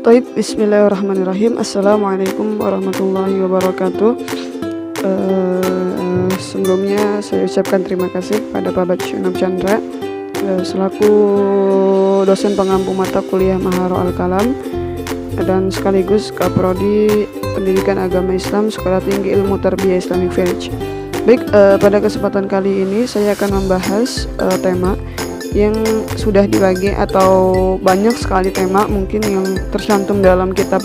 Taib, bismillahirrahmanirrahim. Assalamualaikum warahmatullahi wabarakatuh. Sebelumnya saya ucapkan terima kasih kepada Pak Batsy Chandra selaku dosen pengampu mata kuliah Maharo Al-Kalam dan sekaligus Kaprodi Pendidikan Agama Islam Sekolah Tinggi Ilmu Tarbiyah Islamic Village. Baik, pada kesempatan kali ini saya akan membahas tema yang sudah dibagi atau banyak sekali tema mungkin yang tercantum dalam kitab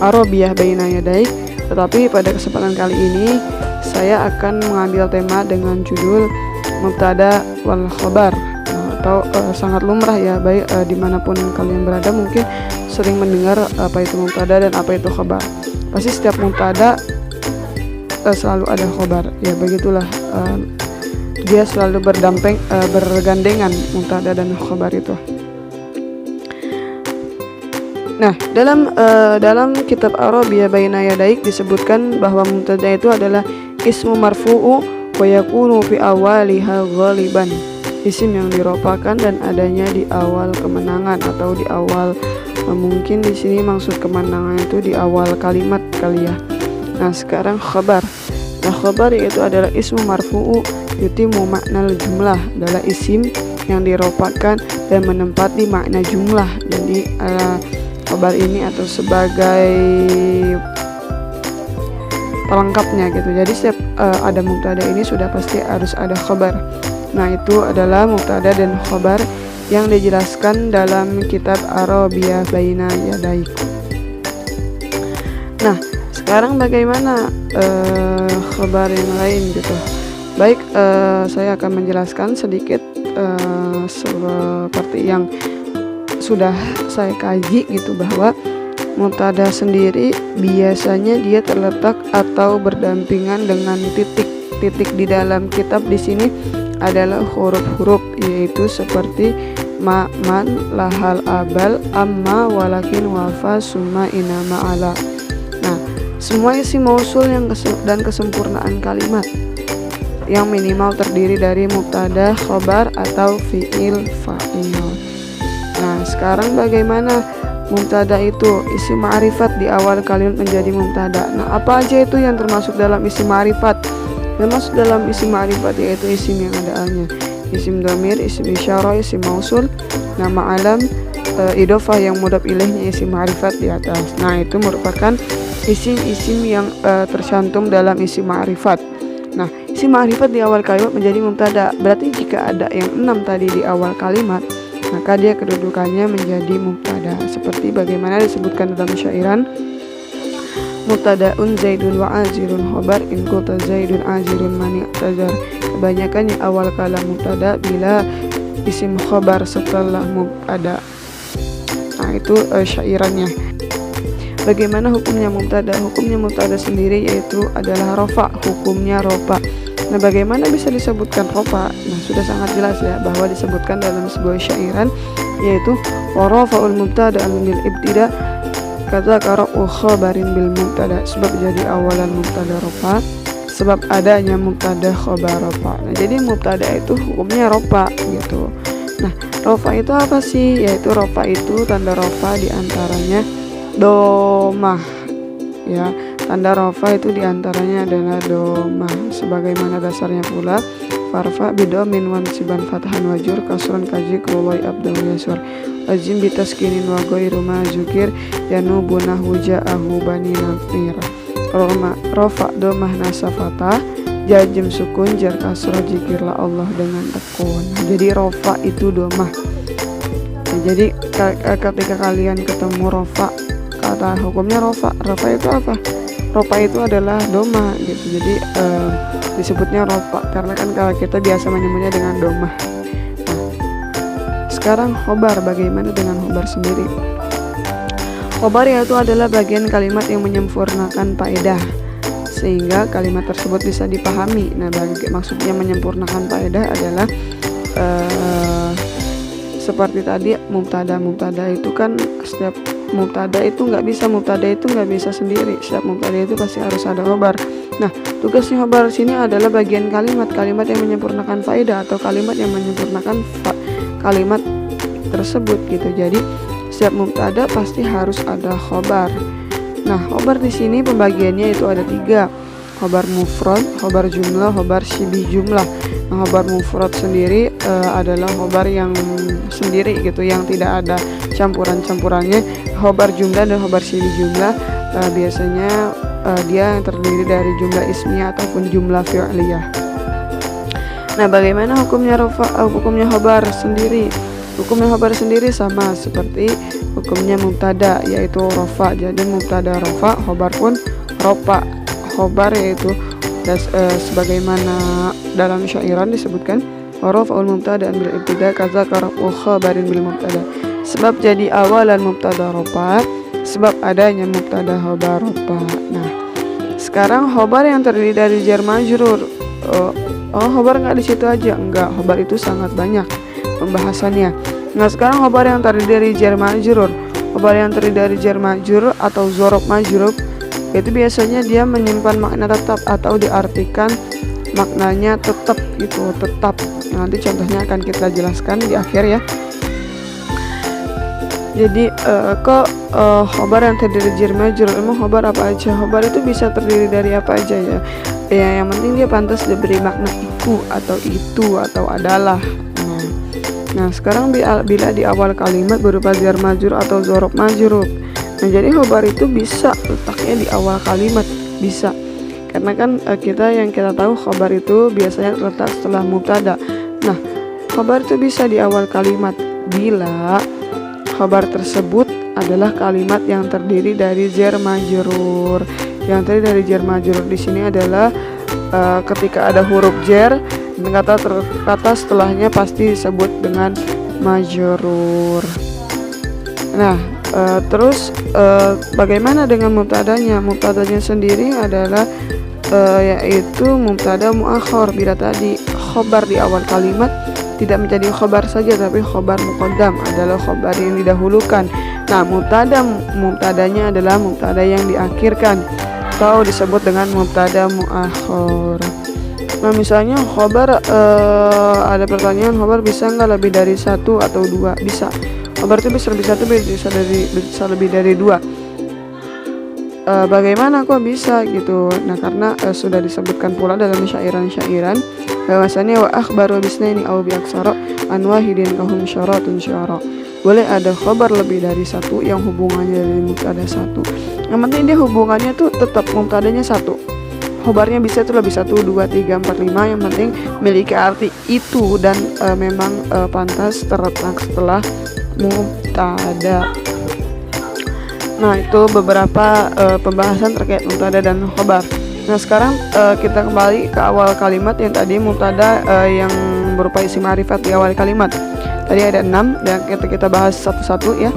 Arabiyah Baina Yadaik, tetapi pada kesempatan kali ini saya akan mengambil tema dengan judul Mubtada wal Khobar, atau sangat lumrah ya, baik dimanapun kalian berada mungkin sering mendengar apa itu mubtada dan apa itu khobar. Pasti setiap mubtada selalu ada khobar, ya begitulah, dia selalu bergandengan mubtada dan khobar itu. Nah, dalam kitab Arabiyah Baina Yadaik disebutkan bahwa mubtada itu adalah ismu marfu'u wa yakunu fi awaliha ghaliban, isim yang diropakan dan adanya di awal kemenangan atau di awal, mungkin di sini maksud kemenangan itu di awal kalimat kali ya. Nah, sekarang khabar. Nah, khabar yaitu adalah ismu marfu'u yutimu makna jumlah, adalah isim yang diropakan dan menempati makna jumlah. Jadi khabar ini atau sebagai pelengkapnya gitu. Jadi setiap ada mubtada ini sudah pasti harus ada khabar. Nah, itu adalah mubtada dan khabar yang dijelaskan dalam kitab Arabiyah Baina Yadaik. Nah, sekarang bagaimana khabar yang lain gitu. Baik, saya akan menjelaskan sedikit seperti yang sudah saya kaji gitu, bahwa mubtada sendiri biasanya dia terletak atau berdampingan dengan titik di dalam kitab di sini adalah huruf-huruf, yaitu seperti ma, man, lahal, abal, amma, walakin, wafa, summa, inama, ala. Nah, semua isi mausul dan kesempurnaan kalimat yang minimal terdiri dari mubtada, khobar, atau fi'il, fa'il. Nah, sekarang bagaimana mubtada itu isim ma'rifat di awal kalimat menjadi mubtada. Nah, apa aja itu yang termasuk dalam isim ma'rifat? Termasuk dalam isim ma'rifat yaitu isim yang ada alnya, isim dhamir, isim isyarah, isim mausul, nama alam, idofah yang mudhaf ilaihnya isim ma'rifat di atas. Nah, itu merupakan isim-isim yang tercantum dalam isim ma'rifat. Nah, isim ma'rifat di awal kalimat menjadi mubtada. Berarti jika ada yang 6 tadi di awal kalimat, maka dia kedudukannya menjadi mubtada. Seperti bagaimana disebutkan dalam syairan, mubtadaun zaidun wa azirun khobar in kunta zaidun azirun mani tajar. Kebanyakan yang awal kalam mubtada bila isim khobar setelah mubtada. Nah, itu syairannya. Bagaimana hukumnya mubtada? Hukumnya mubtada sendiri yaitu adalah rofa, hukumnya rofa. Nah, bagaimana bisa disebutkan rofa? Nah, sudah sangat jelas ya, bahwa disebutkan dalam sebuah syairan yaitu warafa'ul mubtada bil ibtida kata qara'u khabarin bil mubtada, sebab jadi awalan mubtada rofa, sebab adanya mubtada khabar rofa. Nah, jadi mubtada itu hukumnya rofa gitu. Nah, rofa itu apa sih? Yaitu rofa itu tanda rofa diantaranya domah ya, tanda rofa itu diantaranya adalah domah, sebagaimana dasarnya pula farfa bidomin wansiban fathan wajur kasron kaji kuloi abdul yasur azim bitaskinin wa ghairu mazukir yanubuna huja'ahu bani nafir. Rofa domah nasafata jajim sukun jar kasro jikirlah Allah dengan tekun. Jadi rofa itu domah. Nah, jadi ketika kalian ketemu rofa, kata hukumnya rofa itu apa? Rofa itu adalah doma gitu. Jadi disebutnya rofa karena kan kalau kita biasa menyebutnya dengan domah. Nah, sekarang khobar, bagaimana dengan khobar sendiri? Khobar yaitu adalah bagian kalimat yang menyempurnakan faedah sehingga kalimat tersebut bisa dipahami. Nah, maksudnya menyempurnakan faedah adalah seperti tadi mubtada itu kan setiap mubtada itu nggak bisa sendiri. Setiap mubtada itu pasti harus ada khobar. Nah, tugasnya khobar sini adalah bagian kalimat yang menyempurnakan faedah atau kalimat yang menyempurnakan kalimat tersebut gitu. Jadi setiap mubtada pasti harus ada khobar. Nah, khobar di sini pembagiannya itu ada 3. Khobar mufrad, khobar jumlah, khobar syibih jumlah. Nah, khobar mufrad sendiri adalah khobar yang sendiri gitu, yang tidak ada campuran-campurannya. Khobar jumlah dan khobar syibih jumlah biasanya dia yang terdiri dari jumlah ismiyah ataupun jumlah fi'liyah. Nah, bagaimana hukumnya hukumnya khobar sendiri? Hukumnya khobar sendiri sama seperti hukumnya mubtada, yaitu rofa. Jadi mubtada rofa, khobar pun rofa. Khobar yaitu sebagaimana dalam syairan disebutkan rafa'ul mubtada bil ibtida kaza karaful khabarin bil mubtada. Sebab jadi awalan mubtada rofa, sebab adanya mubtada khobar rofa. Nah, sekarang khobar yang terdiri dari jar majrur. Khobar nggak di situ aja, enggak. Khobar itu sangat banyak pembahasannya. Nah, sekarang khobar yang terdiri dari jar majrur. Khobar yang terdiri dari jar majrur atau zorof majrur itu biasanya dia menyimpan makna tetap atau diartikan maknanya tetap gitu, tetap. Nanti contohnya akan kita jelaskan di akhir ya. Jadi khobar yang terdiri dari jar majrur, emang khobar apa aja? Khobar itu bisa terdiri dari apa aja ya? Yang penting dia pantas diberi makna iku atau itu atau adalah. Nah, sekarang bila di awal kalimat berupa jar majrur atau zorof majrur. Nah, jadi khobar itu bisa letaknya di awal kalimat, bisa. Karena kan yang kita tahu khobar itu biasanya terletak setelah mubtada. Nah, khobar itu bisa di awal kalimat bila khobar tersebut adalah kalimat yang terdiri dari jar majrur. Yang terdiri dari jar majrur di sini adalah ketika ada huruf jar dan kata setelahnya pasti disebut dengan majrur. Nah, terus bagaimana dengan mubtadanya? Mubtadanya sendiri adalah yaitu mubtada muakhar. Bila tadi khobar di awal kalimat tidak menjadi khobar saja tapi khobar muqaddam, adalah khobar yang didahulukan. Nah, mubtadanya adalah mubtada yang diakhirkan atau disebut dengan mubtada muakhar. Nah, misalnya khobar ada pertanyaan, khobar bisa nggak lebih dari 1 atau 2? Bisa. Khobar itu bisa lebih 1, bisa lebih dari 2. Bagaimana kok bisa gitu? Nah, karena sudah disebutkan pula dalam syairan-syairan bahwasanya wa akhbaru bisnaini aw bi aksara an wahidin kahum syaratun syara. Boleh ada khobar lebih dari 1 yang hubungannya dari mubtada 1. Yang penting dia hubungannya tuh tetap mubtadanya 1. Khobarnya bisa itu lebih 1, 2, 3, 4, 5. Yang penting memiliki arti itu dan memang pantas terletak setelah mubtada. Nah, itu beberapa pembahasan terkait mubtada dan khobar. Nah, sekarang kita kembali ke awal kalimat yang tadi mubtada yang berupa isim ma'rifat di awal kalimat. Tadi ada 6 dan kita bahas satu-satu ya.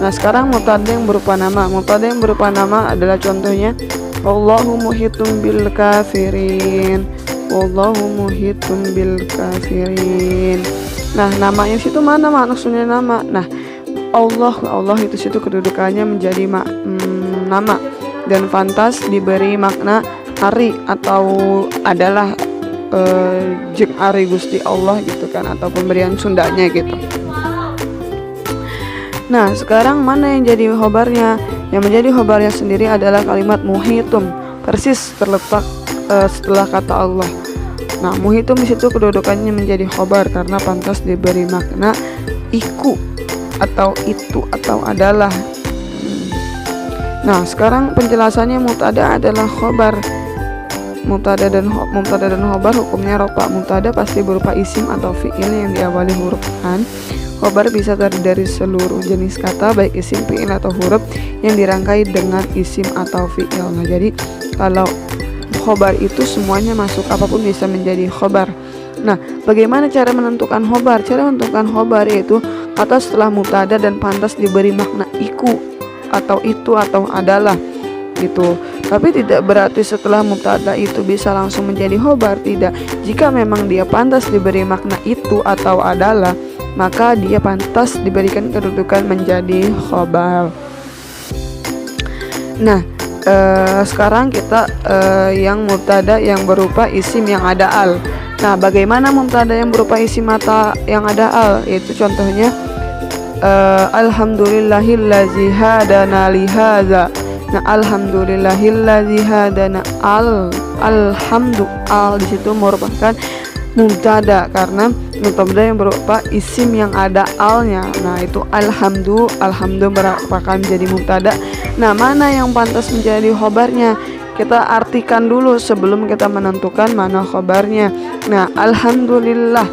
Nah, sekarang mubtada yang berupa nama. Mubtada yang berupa nama adalah contohnya Wallahu muhitum bil kafirin. Wallahu muhitum bil kafirin. Nah, namanya situ mana maksudnya nama? Nah, Allah itu situ kedudukannya menjadi nama dan pantas diberi makna hari atau adalah jeung ari Gusti Allah gitu kan, atau pemberian Sundanya gitu. Nah, sekarang mana yang jadi khobarnya? Yang menjadi khobarnya sendiri adalah kalimat muhitum, persis terletak setelah kata Allah. Nah, muhitum di situ kedudukannya menjadi khobar karena pantas diberi makna iku atau itu atau adalah. Nah, sekarang penjelasannya mubtada adalah khobar. Mubtada dan khobar hukumnya rofa. Mubtada pasti berupa isim atau fi'il yang diawali huruf an. Khobar bisa terdiri dari seluruh jenis kata baik isim, fi'il atau huruf yang dirangkai dengan isim atau fi'il. Nah, jadi kalau khobar itu semuanya masuk, apapun bisa menjadi khobar. Nah, bagaimana cara menentukan khobar? Cara menentukan khobar yaitu kata setelah mubtada dan pantas diberi makna iku atau itu atau adalah gitu. Tapi tidak berarti setelah mubtada itu bisa langsung menjadi khobar, tidak. Jika memang dia pantas diberi makna itu atau adalah, maka dia pantas diberikan kedudukan menjadi khobar. Nah, sekarang kita yang mubtada yang berupa isim yang ada al. Nah, bagaimana mubtada yang berupa isim mata yang ada al? Yaitu contohnya alhamdulillahillazi hadana li hadza. Nah, alhamdulillahillazi hadana, alhamdu di situ merupakan mubtada karena mubtada yang berupa isim yang ada alnya. Nah, itu alhamdu merupakan menjadi mubtada. Nah, mana yang pantas menjadi khobarnya? Kita artikan dulu sebelum kita menentukan mana khobarnya. Nah, alhamdulillah,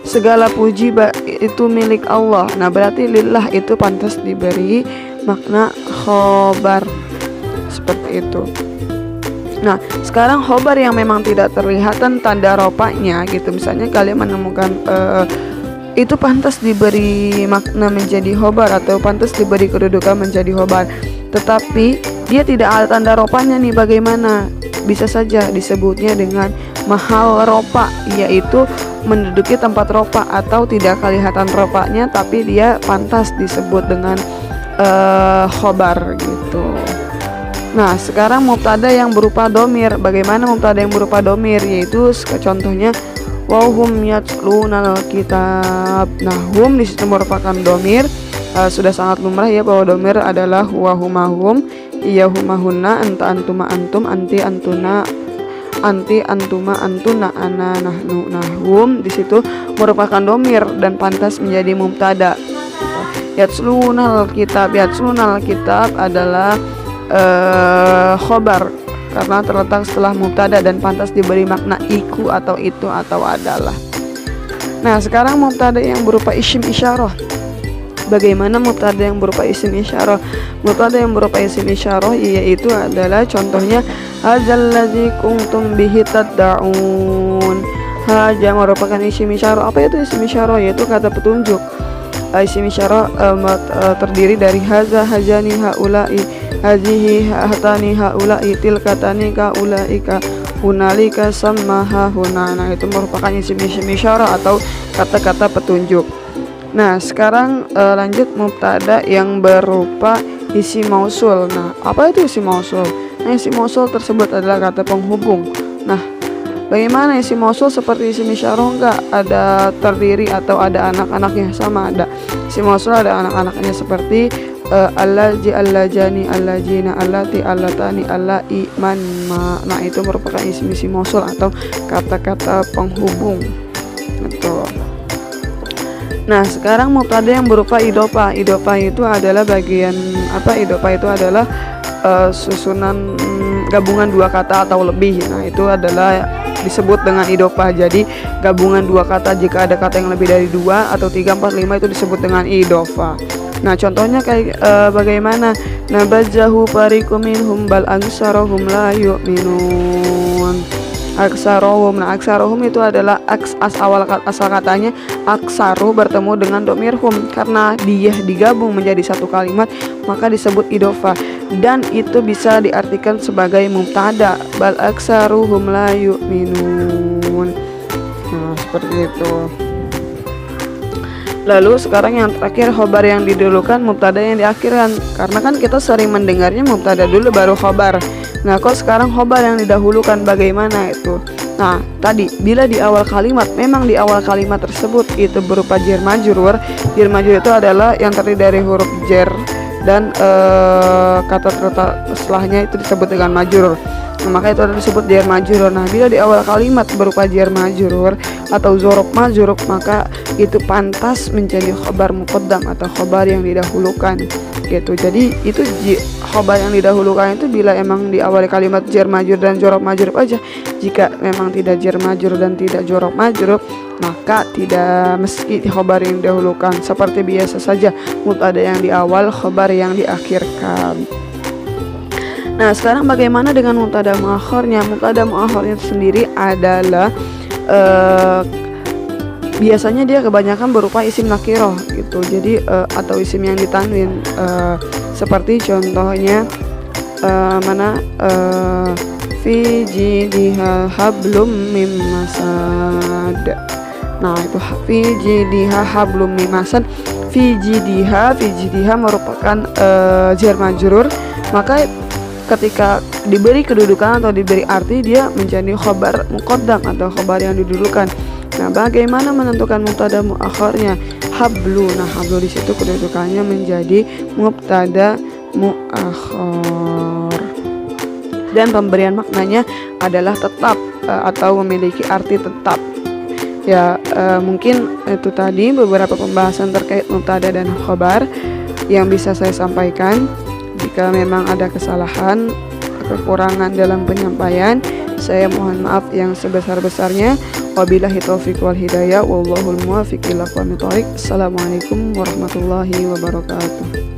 segala puji itu milik Allah. Nah, berarti lillah itu pantas diberi makna khobar seperti itu. Nah, sekarang khobar yang memang tidak terlihatan tanda ropanya gitu, misalnya kalian menemukan itu pantas diberi makna menjadi khobar atau pantas diberi kedudukan menjadi khobar, tetapi dia tidak ada tanda ropanya nih, bagaimana? Bisa saja disebutnya dengan mahal ropa, yaitu menduduki tempat ropa atau tidak kelihatan ropanya tapi dia pantas disebut dengan khobar gitu. Nah, sekarang mubtada yang berupa domir. Bagaimana mubtada yang berupa domir? Yaitu contohnya wahum yatlunal kitab. Nah, hum di situ merupakan domir. Sudah sangat lumrah ya bahwa domir adalah wahumahum, iyahumahunna, anta antuma antum, anti antuna, anti antuma antuna, ana nahnu nahum. Di situ merupakan domir dan pantas menjadi mubtada. Yatslunal kitab adalah khobar karena terletak setelah mubtada dan pantas diberi makna iku atau itu atau adalah. Nah, sekarang mubtada yang berupa isim isyarah. Bagaimana mubtada yang berupa isim isyarah? Mubtada yang berupa isim isyarah yaitu adalah contohnya hadzalladzi kuntum bihi tad'un. Haja merupakan isim isyarah. Apa itu isim isyarah? Yaitu kata petunjuk. Isim isyarah terdiri dari haza, hajani, haula'i, hazihi, hatani, haula'i, tilkatani, kaulaika, hunalika, sammaha, hunana. Itu merupakan isim isyarah atau kata-kata petunjuk. Nah, sekarang lanjut mubtada yang berupa isim mausul. Nah, apa itu isim mausul? Nah, isim mausul tersebut adalah kata penghubung. Nah, bagaimana isim mausul seperti isim isyarah? Enggak, ada terdiri atau ada anak-anaknya, sama ada. Isim mausul ada anak-anaknya seperti allazi, allajani, allajina, allati, allatani, allai, man, ma. Nah, itu merupakan isim mausul atau kata-kata penghubung. Betul. Nah, sekarang mubtada yang berupa idhofah. Idhofah itu adalah bagian apa? Idhofah itu adalah susunan gabungan dua kata atau lebih. Nah, itu adalah disebut dengan idhofah. Jadi gabungan dua kata, jika ada kata yang lebih dari 2 atau 3, 4, 5 itu disebut dengan idhofah. Nah, contohnya kayak bagaimana? Nabazahu fariqum minhum bal aksarohum la yu'minun. Aksarohum. Nah, aksarohum itu adalah asal katanya aksaru bertemu dengan domir hum, karena dia digabung menjadi satu kalimat maka disebut idhofah, dan itu bisa diartikan sebagai mubtada, bal aksaruhum la yu'minun. Nah, seperti itu. Lalu sekarang yang terakhir khobar yang didulukan, mubtada yang diakhirkan. Karena kan kita sering mendengarnya mubtada dulu baru khobar. Nah, kok sekarang khobar yang didahulukan, bagaimana itu? Nah, tadi bila di awal kalimat, memang di awal kalimat tersebut itu berupa jar majrur. Jar majrur itu adalah yang terdiri dari huruf jar dan kata setelahnya itu disebut dengan majrur. Nah, maka itu disebut jar majrur. Nah, bila di awal kalimat berupa jar majrur atau dzaraf majrur, maka itu pantas menjadi khobar muqaddam atau khobar yang didahulukan gitu. Jadi itu khobar yang didahulukan itu bila emang di awal kalimat jar majrur dan dzaraf majrur aja. Jika memang tidak jar majrur dan tidak dzaraf majrur, maka tidak meski khobar yang didahulukan. Seperti biasa saja, mubtada yang di awal, khobar yang diakhirkan. Nah, sekarang bagaimana dengan mubtada muakhirnya? Mubtada muakhirnya sendiri adalah biasanya dia kebanyakan berupa isim nakirah gitu. Jadi atau isim yang ditanwin, seperti contohnya mana fi jidha hablum mim masad. Nah, itu fi jidha hablum mim masad. Fi jidha merupakan jar majrur, maka ketika diberi kedudukan atau diberi arti, dia menjadi khobar muqaddam atau khobar yang didulukan. Nah, bagaimana menentukan mubtada muakhirnya? Hablu. Nah, hablu di situ kedudukannya menjadi mubtada muakhir. Dan pemberian maknanya adalah tetap atau memiliki arti tetap. Ya, mungkin itu tadi beberapa pembahasan terkait mubtada dan khabar yang bisa saya sampaikan. Jika memang ada kesalahan, kekurangan dalam penyampaian, saya mohon maaf yang sebesar-besarnya. Wabillahi taufiq wal hidayah, wallahul muwaffiq ila aqwamit thoriq. Assalamualaikum warahmatullahi wabarakatuh.